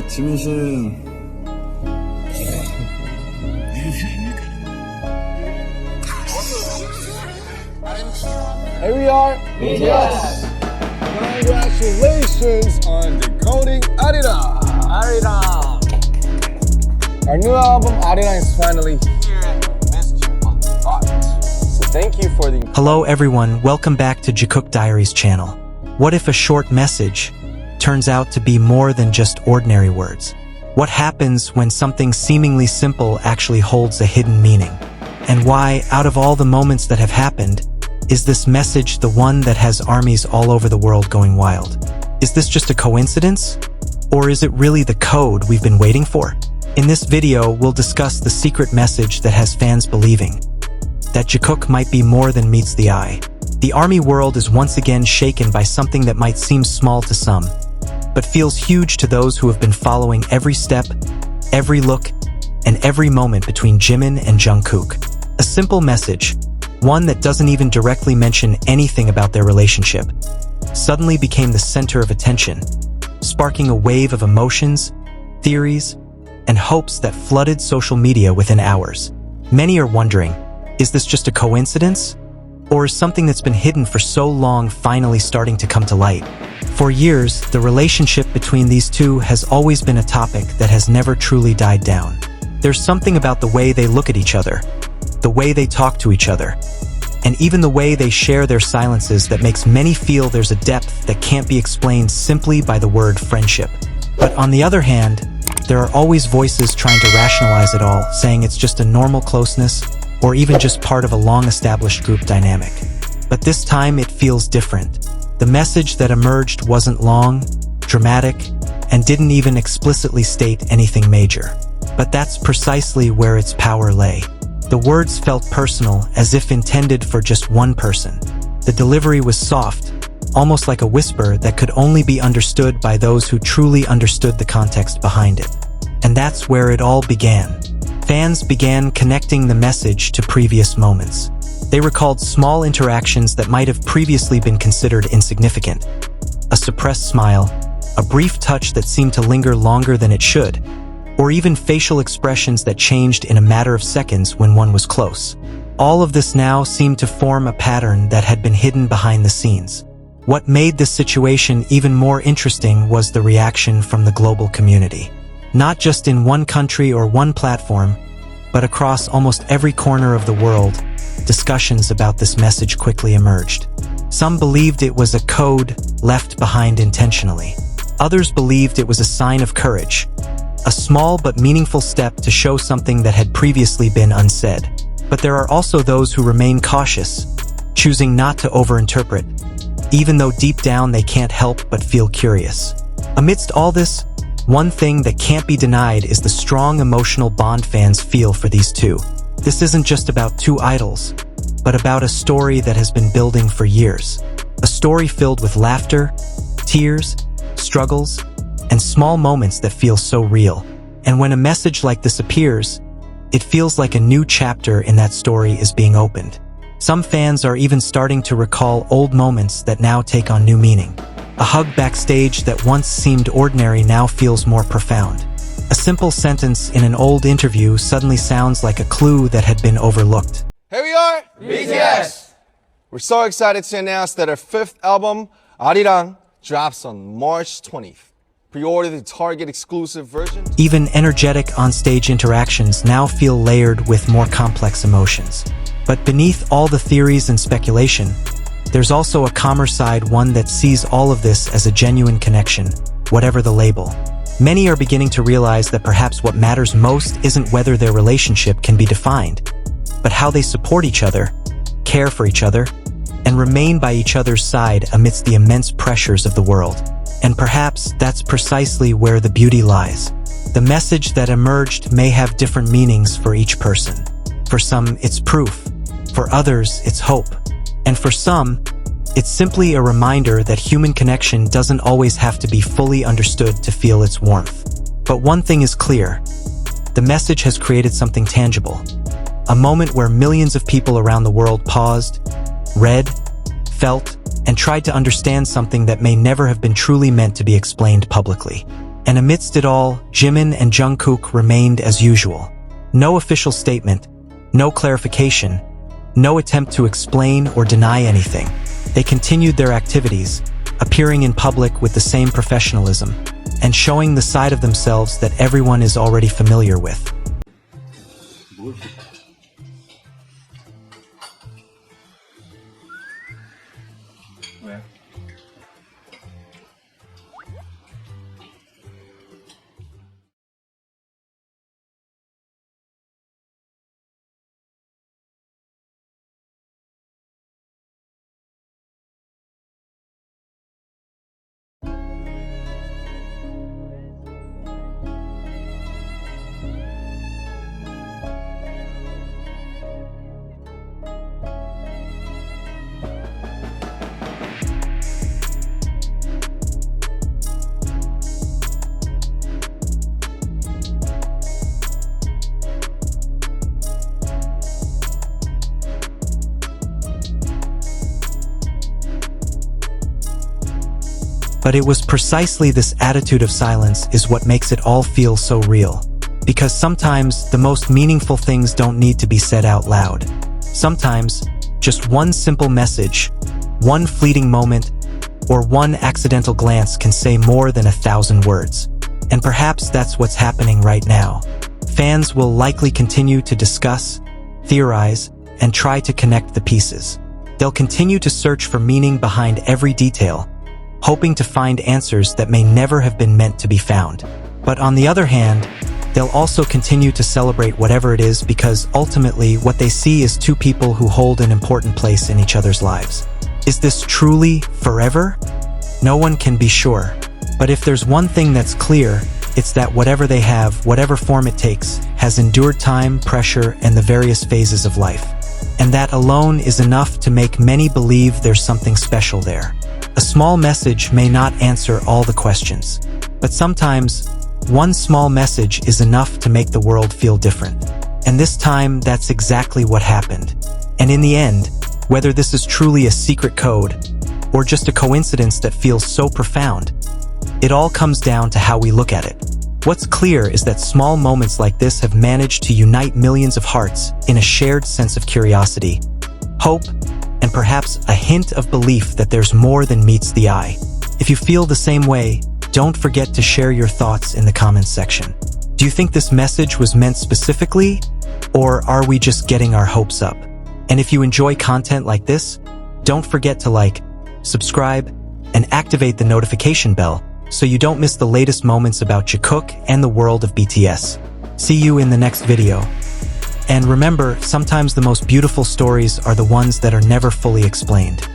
지민 씨는 Here we are. Yes. Congratulations on decoding Arira. 아리랑. Our new album Arira is finally here and we missed you a lot. So thank you for the... Hello everyone, welcome back to Jikook Diaries channel. What if a short message turns out to be more than just ordinary words? What happens when something seemingly simple actually holds a hidden meaning? And why, out of all the moments that have happened, is this message the one that has armies all over the world going wild? Is this just a coincidence? Or is it really the code we've been waiting for? In this video, we'll discuss the secret message that has fans believing that Jikook might be more than meets the eye. The ARMY world is once again shaken by something that might seem small to some, but feels huge to those who have been following every step, every look, and every moment between Jimin and Jungkook. A simple message, one that doesn't even directly mention anything about their relationship, suddenly became the center of attention, sparking a wave of emotions, theories, and hopes that flooded social media within hours. Many are wondering, is this just a coincidence? Or is something that's been hidden for so long finally starting to come to light? For years, the relationship between these two has always been a topic that has never truly died down. There's something about the way they look at each other, the way they talk to each other, and even the way they share their silences that makes many feel there's a depth that can't be explained simply by the word friendship. But on the other hand, there are always voices trying to rationalize it all, saying it's just a normal closeness, or even just part of a long-established group dynamic. But this time it feels different. The message that emerged wasn't long, dramatic, and didn't even explicitly state anything major. But that's precisely where its power lay. The words felt personal, as if intended for just one person. The delivery was soft, almost like a whisper that could only be understood by those who truly understood the context behind it. And that's where it all began. Fans began connecting the message to previous moments. They recalled small interactions that might have previously been considered insignificant. A suppressed smile, a brief touch that seemed to linger longer than it should, or even facial expressions that changed in a matter of seconds when one was close. All of this now seemed to form a pattern that had been hidden behind the scenes. What made this situation even more interesting was the reaction from the global community. Not just in one country or one platform, but across almost every corner of the world, discussions about this message quickly emerged. Some believed it was a code left behind intentionally. Others believed it was a sign of courage, a small but meaningful step to show something that had previously been unsaid. But there are also those who remain cautious, choosing not to overinterpret, even though deep down they can't help but feel curious. Amidst all this, one thing that can't be denied is the strong emotional bond fans feel for these two. This isn't just about two idols, but about a story that has been building for years. A story filled with laughter, tears, struggles, and small moments that feel so real. And when a message like this appears, it feels like a new chapter in that story is being opened. Some fans are even starting to recall old moments that now take on new meaning. A hug backstage that once seemed ordinary now feels more profound. A simple sentence in an old interview suddenly sounds like a clue that had been overlooked. Here we are. BTS. We're so excited to announce that our fifth album, Arirang, drops on March 20th. Pre-order the Target exclusive version. Even energetic onstage interactions now feel layered with more complex emotions. But beneath all the theories and speculation, there's also a calmer side, one that sees all of this as a genuine connection, whatever the label. Many are beginning to realize that perhaps what matters most isn't whether their relationship can be defined, but how they support each other, care for each other, and remain by each other's side amidst the immense pressures of the world. And perhaps that's precisely where the beauty lies. The message that emerged may have different meanings for each person. For some, it's proof. For others, it's hope. And for some, it's simply a reminder that human connection doesn't always have to be fully understood to feel its warmth. But one thing is clear. The message has created something tangible. A moment where millions of people around the world paused, read, felt, and tried to understand something that may never have been truly meant to be explained publicly. And amidst it all, Jimin and Jungkook remained as usual. No official statement, no clarification, no attempt to explain or deny anything. They continued their activities, appearing in public with the same professionalism, and showing the side of themselves that everyone is already familiar with. But it was precisely this attitude of silence is what makes it all feel so real. Because sometimes the most meaningful things don't need to be said out loud. Sometimes, just one simple message, one fleeting moment, or one accidental glance can say more than 1,000 words. And perhaps that's what's happening right now. Fans will likely continue to discuss, theorize, and try to connect the pieces. They'll continue to search for meaning behind every detail, hoping to find answers that may never have been meant to be found. But on the other hand, they'll also continue to celebrate whatever it is because ultimately what they see is two people who hold an important place in each other's lives. Is this truly forever? No one can be sure. But if there's one thing that's clear, it's that whatever they have, whatever form it takes, has endured time, pressure, and the various phases of life. And that alone is enough to make many believe there's something special there. A small message may not answer all the questions, but sometimes one small message is enough to make the world feel different. And this time, that's exactly what happened. And in the end, whether this is truly a secret code or just a coincidence that feels so profound, it all comes down to how we look at it. What's clear is that small moments like this have managed to unite millions of hearts in a shared sense of curiosity, hope, and perhaps a hint of belief that there's more than meets the eye. If you feel the same way, don't forget to share your thoughts in the comments section. Do you think this message was meant specifically, or are we just getting our hopes up? And if you enjoy content like this, don't forget to like, subscribe, and activate the notification bell so you don't miss the latest moments about Jikook and the world of BTS. See you in the next video. And remember, sometimes the most beautiful stories are the ones that are never fully explained.